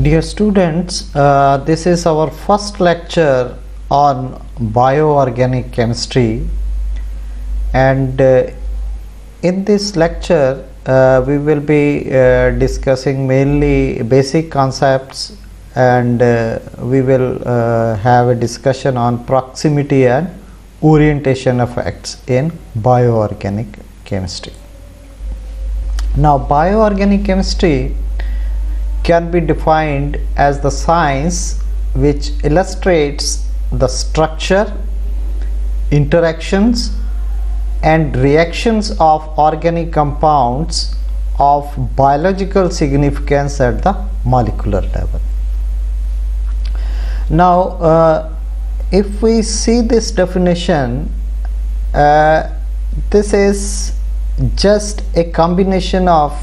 Dear students, this is our first lecture on bioorganic chemistry, and in this lecture we will be discussing mainly basic concepts, and we will have a discussion on proximity and orientation effects in bioorganic chemistry. Now, bioorganic chemistry can be defined as the science which illustrates the structure, interactions and reactions of organic compounds of biological significance at the molecular level. Now, if we see this definition, this is just a combination of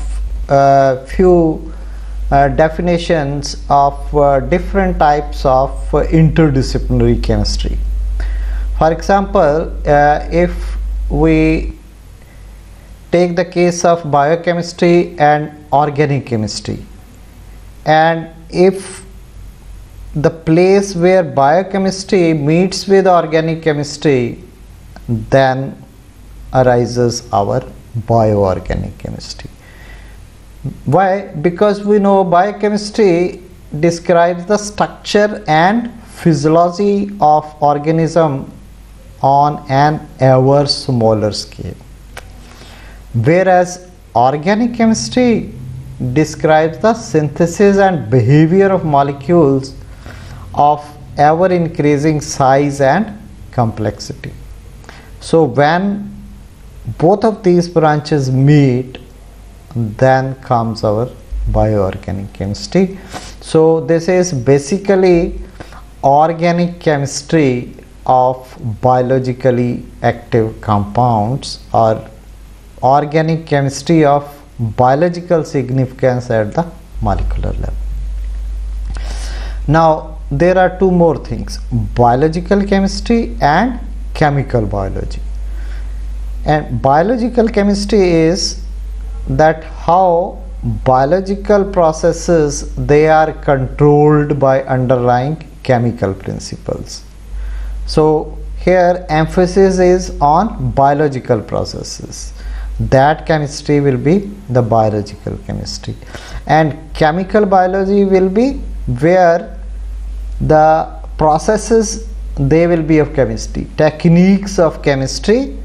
few definitions of different types of interdisciplinary chemistry. For example, if we take the case of biochemistry and organic chemistry, and if the place where biochemistry meets with organic chemistry, then arises our bioorganic chemistry. Why? Because we know biochemistry describes the structure and physiology of organism on an ever smaller scale, whereas organic chemistry describes the synthesis and behavior of molecules of ever increasing size and complexity. So when both of these branches meet, then comes our bioorganic chemistry. So this is basically organic chemistry of biologically active compounds, or organic chemistry of biological significance at the molecular level. Now there are two more things: biological chemistry and chemical biology. And biological chemistry is that how biological processes, they are controlled by underlying chemical principles. So here emphasis is on biological processes. That chemistry will be the biological chemistry, and chemical biology will be where the processes, they will be of chemistry, techniques of chemistry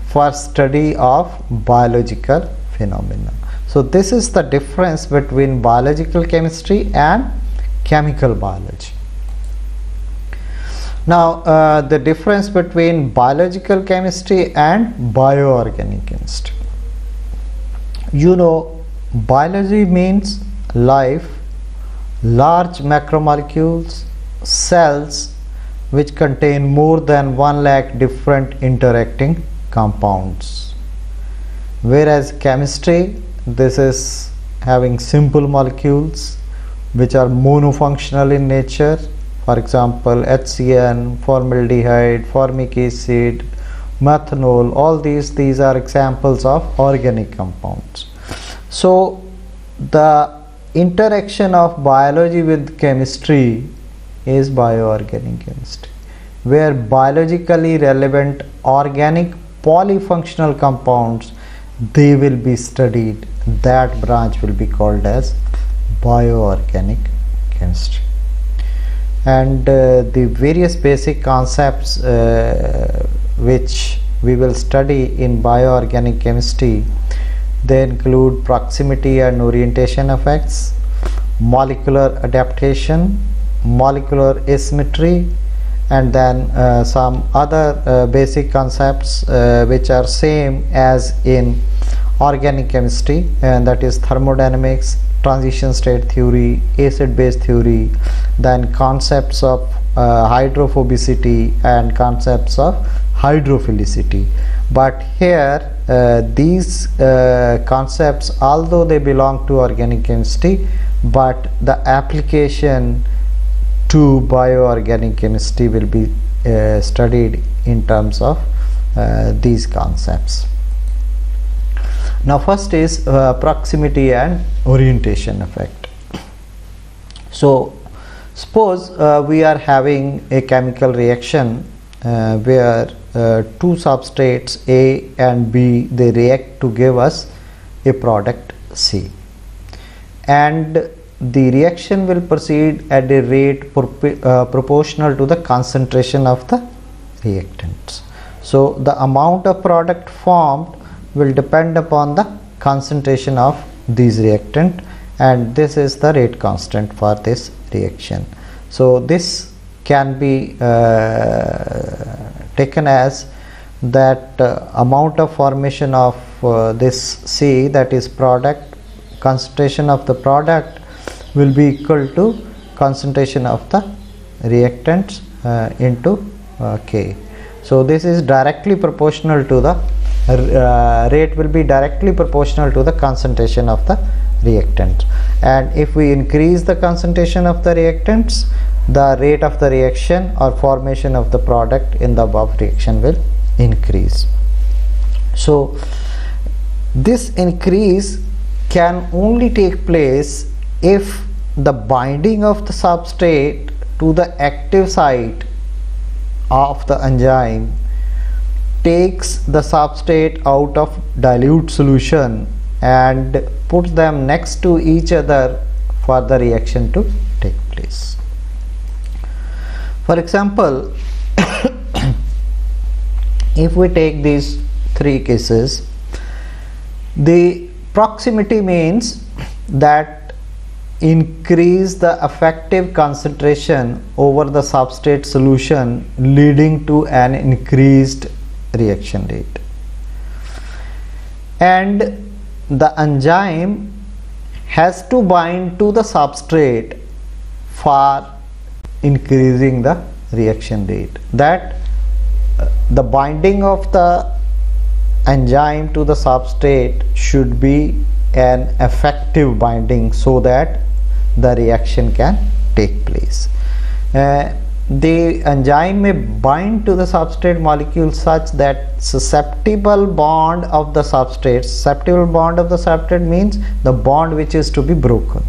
for study of biological phenomena. So this is the difference between biological chemistry and chemical biology. Now the difference between biological chemistry and bioorganic chemistry. You know, biology means life, large macromolecules, cells which contain more than 1 lakh different interacting compounds, whereas chemistry, this is having simple molecules which are monofunctional in nature. For example, HCN, formaldehyde, formic acid, methanol, all these are examples of organic compounds. So the interaction of biology with chemistry is bioorganic chemistry, where biologically relevant organic polyfunctional compounds, they will be studied. That branch will be called as bioorganic chemistry. And the various basic concepts which we will study in bioorganic chemistry, they include proximity and orientation effects, molecular adaptation, molecular asymmetry, and then some other basic concepts which are same as in organic chemistry, and that is thermodynamics, transition state theory, acid base theory, then concepts of hydrophobicity and concepts of hydrophilicity. But here these concepts, although they belong to organic chemistry, but the application to bioorganic chemistry will be studied in terms of these concepts. Now first is proximity and orientation effect. So suppose we are having a chemical reaction where two substrates A and B, they react to give us a product C, and the reaction will proceed at a rate proportional to the concentration of the reactants. So the amount of product formed will depend upon the concentration of these reactant, and this is the rate constant for this reaction. So this can be taken as that amount of formation of this C, that is product, concentration of the product will be equal to concentration of the reactants into K. So this is directly proportional to the rate will be directly proportional to the concentration of the reactant, and if we increase the concentration of the reactants, the rate of the reaction or formation of the product in the above reaction will increase. So this increase can only take place if the binding of the substrate to the active site of the enzyme takes the substrate out of dilute solution and puts them next to each other for the reaction to take place. For example, if we take these three cases, the proximity means that increase the effective concentration over the substrate solution, leading to an increased reaction rate, and the enzyme has to bind to the substrate for increasing the reaction rate. That the binding of the enzyme to the substrate should be an effective binding so that the reaction can take place. The enzyme may bind to the substrate molecule such that susceptible bond of the substrate, susceptible bond of the substrate means the bond which is to be broken,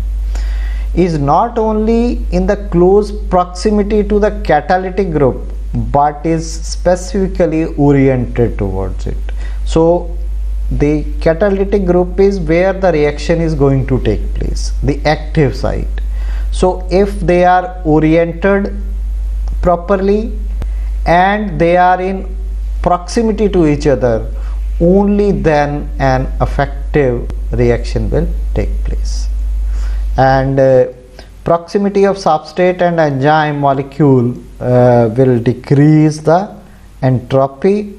is not only in the close proximity to the catalytic group but is specifically oriented towards it. So the catalytic group is where the reaction is going to take place, the active site. So if they are oriented properly and they are in proximity to each other, only then an effective reaction will take place. And proximity of substrate and enzyme molecule will decrease the entropy,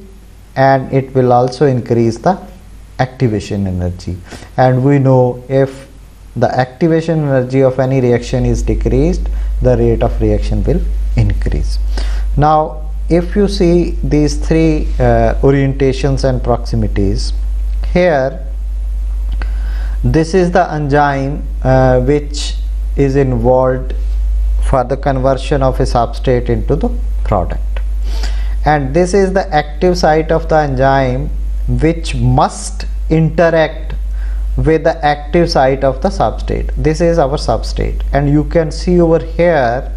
and it will also increase the activation energy. And we know if the activation energy of any reaction is decreased, the rate of reaction will increase. Now if you see these three orientations and proximities, here this is the enzyme which is involved for the conversion of a substrate into the product, and this is the active site of the enzyme which must interact with the active site of the substrate. This is our substrate, and you can see over here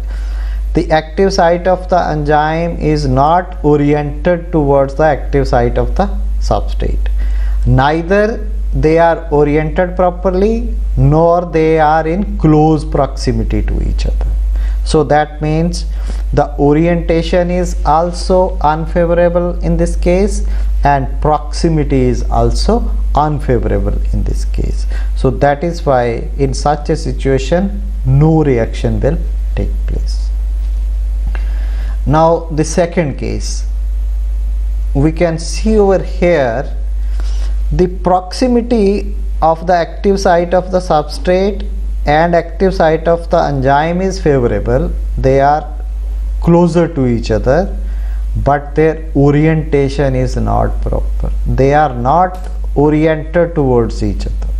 the active site of the enzyme is not oriented towards the active site of the substrate. Neither they are oriented properly, nor they are in close proximity to each other. So that means the orientation is also unfavorable in this case, and proximity is also unfavorable in this case. So that is why in such a situation no reaction will take place. Now the second case, we can see over here the proximity of the active site of the substrate and active site of the enzyme is favorable. They are closer to each other, but their orientation is not proper. They are not oriented towards each other,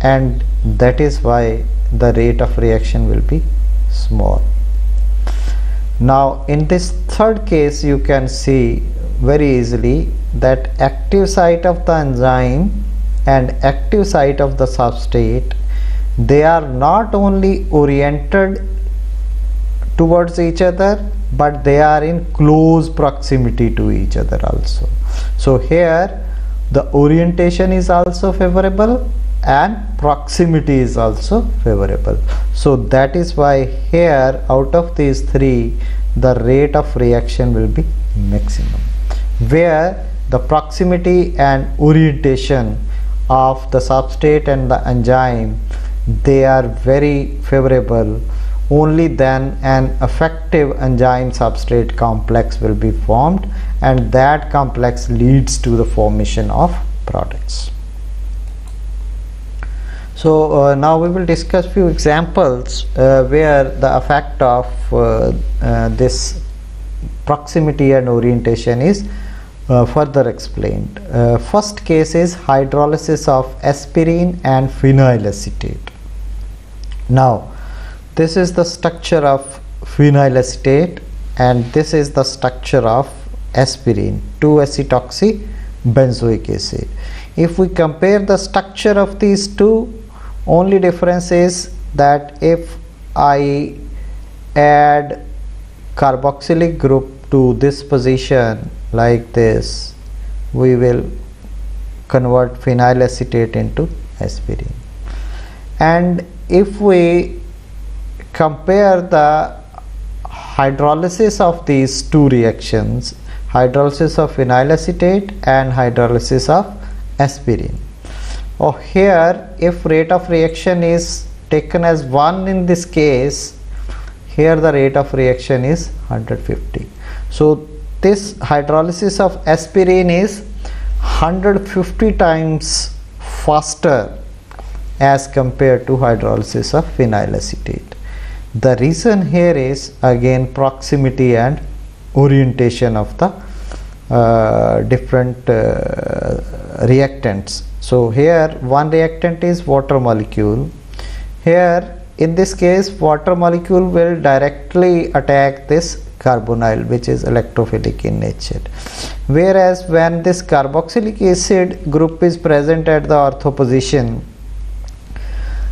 and that is why the rate of reaction will be small. Now in this third case, you can see very easily that active site of the enzyme and active site of the substrate, they are not only oriented towards each other, but they are in close proximity to each other also. So here the orientation is also favorable and proximity is also favorable. So that is why here out of these three, the rate of reaction will be maximum, where the proximity and orientation of the substrate and the enzyme, they are very favorable. Only then an effective enzyme substrate complex will be formed, and that complex leads to the formation of products. So now we will discuss few examples where the effect of this proximity and orientation is further explained. First case is hydrolysis of aspirin and phenyl acetate. Now this is the structure of phenyl acetate and this is the structure of aspirin, 2-acetoxy benzoic acid. If we compare the structure of these two, only difference is that if I add carboxylic group to this position like this, we will convert phenyl acetate into aspirin. And if we compare the hydrolysis of these two reactions, hydrolysis of phenyl acetate and hydrolysis of aspirin, here if rate of reaction is taken as 1 in this case, here the rate of reaction is 150. So this hydrolysis of aspirin is 150 times faster as compared to hydrolysis of phenyl acetate. The reason here is again proximity and orientation of the different reactants. So here one reactant is water molecule. Here in this case water molecule will directly attack this carbonyl, which is electrophilic in nature, whereas when this carboxylic acid group is present at the ortho position,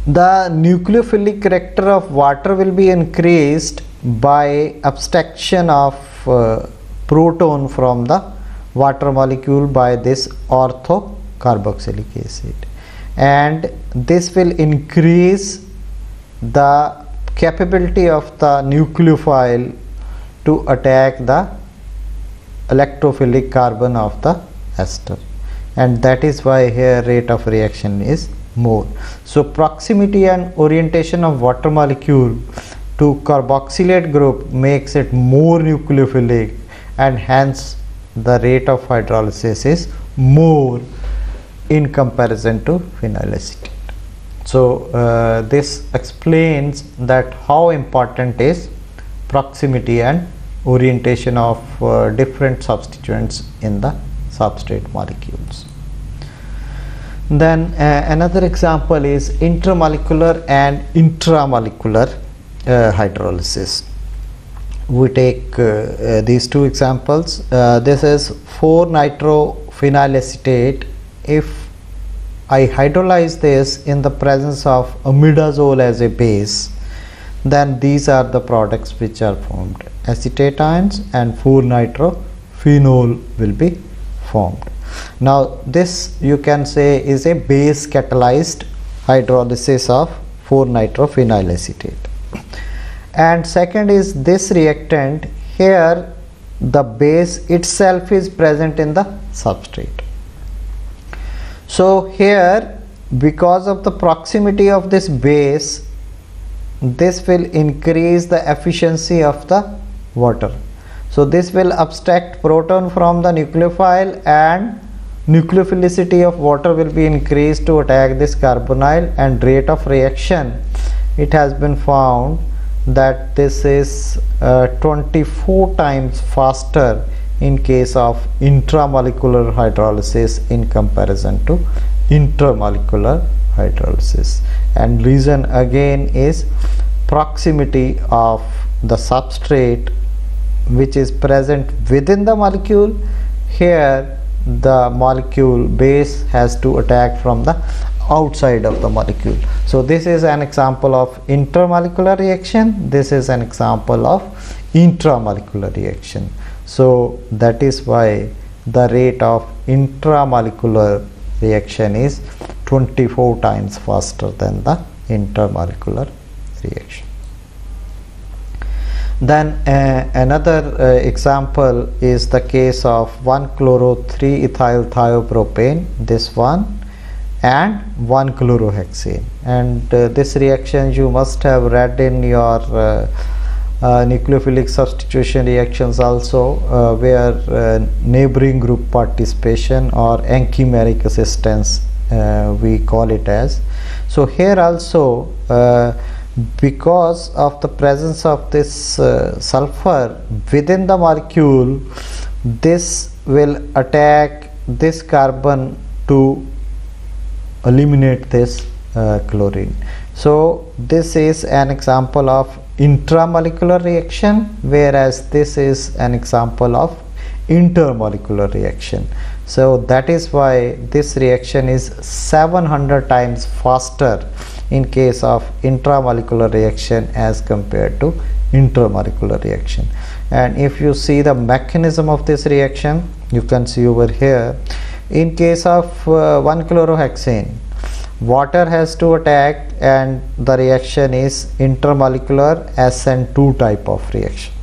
the nucleophilic character of water will be increased by abstraction of proton from the water molecule by this ortho carboxylic acid, and this will increase the capability of the nucleophile to attack the electrophilic carbon of the ester, and that is why here rate of reaction is more. So proximity and orientation of water molecule to carboxylate group makes it more nucleophilic, and hence the rate of hydrolysis is more in comparison to phenyl acetate. So this explains that how important is proximity and orientation of different substituents in the substrate molecules. Then another example is intermolecular and intramolecular hydrolysis. We take these two examples. This is 4-nitrophenyl acetate. If I hydrolyze this in the presence of imidazole as a base, then these are the products which are formed. Acetate ions and 4-nitrophenol will be formed. Now this you can say is a base catalyzed hydrolysis of 4-nitrophenyl acetate. And second is this reactant, here the base itself is present in the substrate. So here because of the proximity of this base, this will increase the efficiency of the water. So this will abstract proton from the nucleophile, and nucleophilicity of water will be increased to attack this carbonyl, and rate of reaction, it has been found that this is 24 times faster in case of intramolecular hydrolysis in comparison to intermolecular hydrolysis. And reason again is proximity of the substrate which is present within the molecule. Here the molecule base has to attack from the outside of the molecule. So this is an example of intermolecular reaction, this is an example of intramolecular reaction. So that is why the rate of intramolecular reaction is 24 times faster than the intermolecular reaction. Then another example is the case of 1-chloro-3-ethyl thiopropane, this one, and 1-chlorohexane, and this reaction you must have read in your nucleophilic substitution reactions also, where neighboring group participation or enchimeric assistance we call it as. So here also because of the presence of this sulfur within the molecule, this will attack this carbon to eliminate this chlorine. So this is an example of intramolecular reaction, whereas this is an example of intermolecular reaction. So that is why this reaction is 700 times faster in case of intramolecular reaction as compared to intermolecular reaction. And if you see the mechanism of this reaction, you can see over here, in case of 1-chlorohexane, water has to attack and the reaction is intermolecular SN2 type of reaction.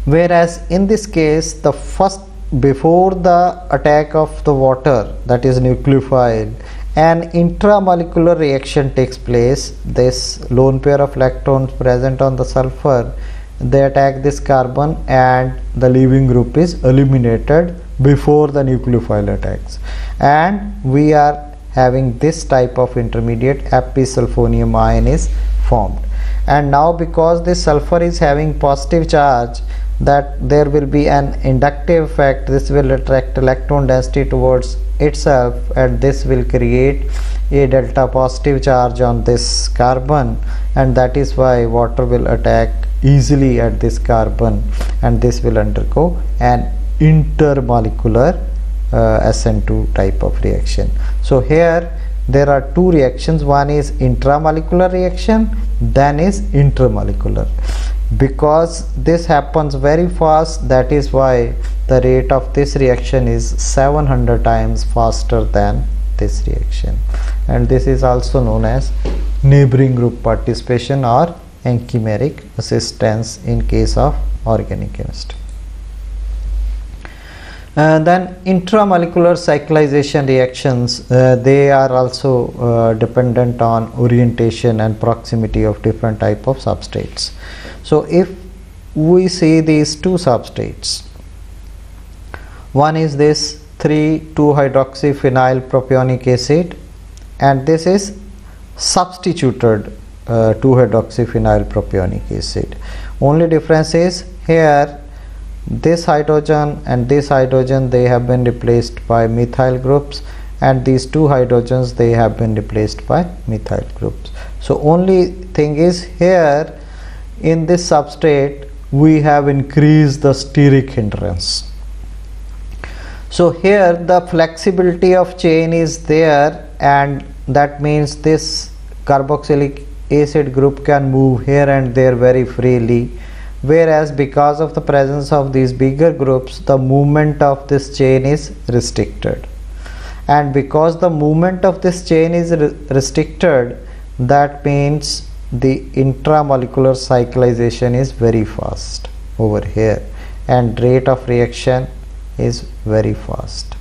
Whereas in this case, the first, before the attack of the water, that is nucleophile, an intramolecular reaction takes place. This lone pair of electrons present on the sulfur, they attack this carbon and the leaving group is eliminated before the nucleophile attacks, and we are having this type of intermediate episulfonium ion is formed. And now because this sulfur is having positive charge, that there will be an inductive effect, this will attract electron density towards itself, and this will create a delta positive charge on this carbon, and that is why water will attack easily at this carbon, and this will undergo an intermolecular SN2 type of reaction. So here there are two reactions, one is intramolecular reaction, then is intermolecular. Because this happens very fast, that is why the rate of this reaction is 700 times faster than this reaction, and this is also known as neighboring group participation or enchimeric assistance in case of organic chemistry. Then intramolecular cyclization reactions, they are also dependent on orientation and proximity of different type of substrates. So if we see these two substrates, one is this 3,2-hydroxyphenyl propionic acid, and this is substituted 2-hydroxyphenyl propionic acid. Only difference is here this hydrogen and this hydrogen, they have been replaced by methyl groups, and these two hydrogens, they have been replaced by methyl groups. So only thing is here in this substrate we have increased the steric hindrance. So here the flexibility of chain is there, and that means this carboxylic acid group can move here and there very freely, whereas because of the presence of these bigger groups, the movement of this chain is restricted. And because the movement of this chain is restricted, that means the intramolecular cyclization is very fast over here, and rate of reaction is very fast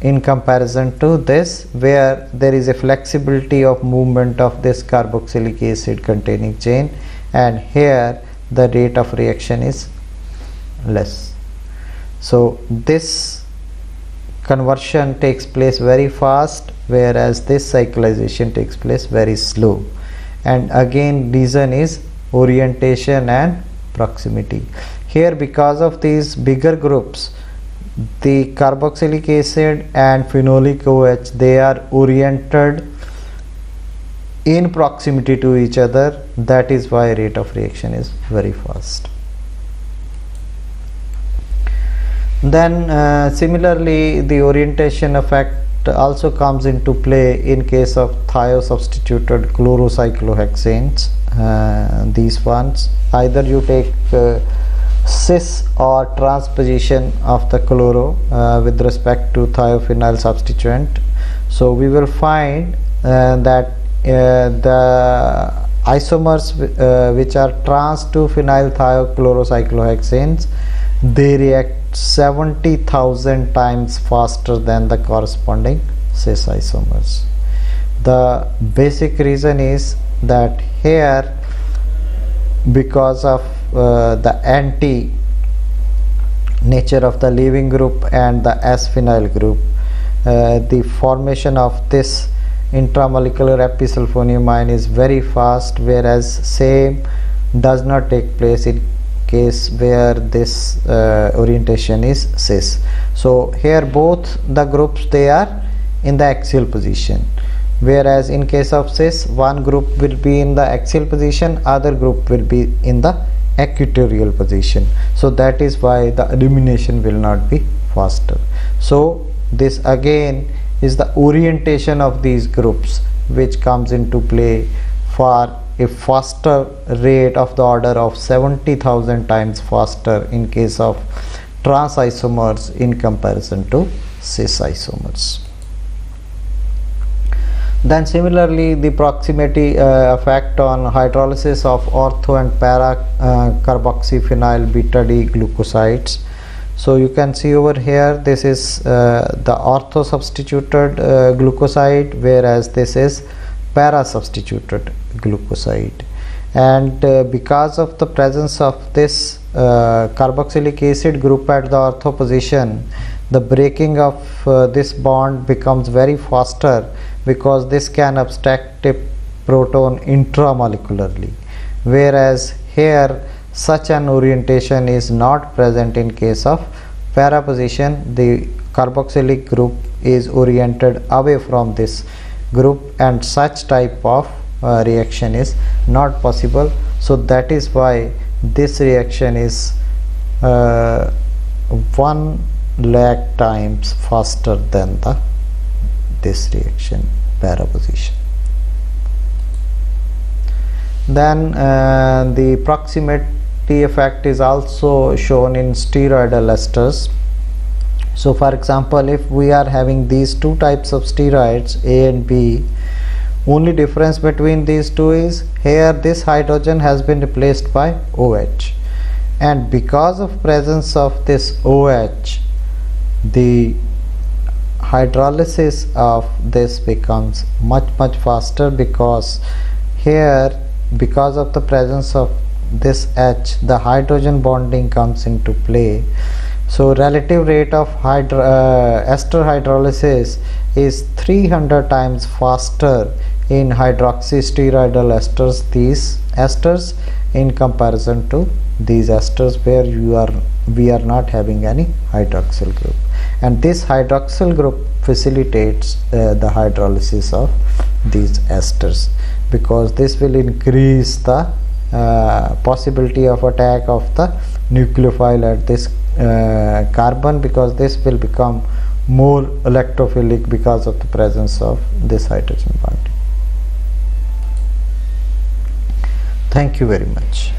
in comparison to this, where there is a flexibility of movement of this carboxylic acid containing chain, and here the rate of reaction is less. So this conversion takes place very fast, whereas this cyclization takes place very slow. And again, reason is orientation and proximity. Here, because of these bigger groups, the carboxylic acid and phenolic OH, they are oriented in proximity to each other. That is why rate of reaction is very fast. Then similarly, the orientation effect also comes into play in case of thiosubstituted chlorocyclohexanes. These ones, either you take cis or transposition of the chloro with respect to thiophenyl substituent. So we will find that the isomers which are trans to phenyl thiochlorocyclohexanes, they react 70,000 times faster than the corresponding cis isomers. The basic reason is that here, because of the anti nature of the leaving group and the S-phenyl group, the formation of this intramolecular episulfonium is very fast, whereas same does not take place in case where this orientation is cis. So here both the groups, they are in the axial position, whereas in case of cis, one group will be in the axial position, other group will be in the equatorial position. So that is why the elimination will not be faster. So this again is the orientation of these groups which comes into play for a faster rate of the order of 70,000 times faster in case of trans isomers in comparison to cis isomers. Then similarly, the proximity effect on hydrolysis of ortho and para carboxyphenyl beta D glucosides. So you can see over here, this is the ortho substituted glucoside, whereas this is para substituted glucoside. And because of the presence of this carboxylic acid group at the ortho position, the breaking of this bond becomes very faster, because this can abstract a proton intramolecularly, whereas here such an orientation is not present in case of para position. The carboxylic group is oriented away from this group, and such type of reaction is not possible. So that is why this reaction is 1 lakh times faster than this reaction, para position. Then the proximity effect is also shown in steroidal esters. So for example, if we are having these two types of steroids, A and B, only difference between these two is here this hydrogen has been replaced by OH, and because of presence of this OH, the hydrolysis of this becomes much faster, because here, because of the presence of this H, the hydrogen bonding comes into play. So relative rate of ester hydrolysis is 300 times faster in hydroxysteroidal esters, these esters, in comparison to these esters where we are not having any hydroxyl group. And this hydroxyl group facilitates the hydrolysis of these esters, because this will increase the possibility of attack of the nucleophile at this carbon, because this will become more electrophilic because of the presence of this hydrogen bonding. Thank you very much.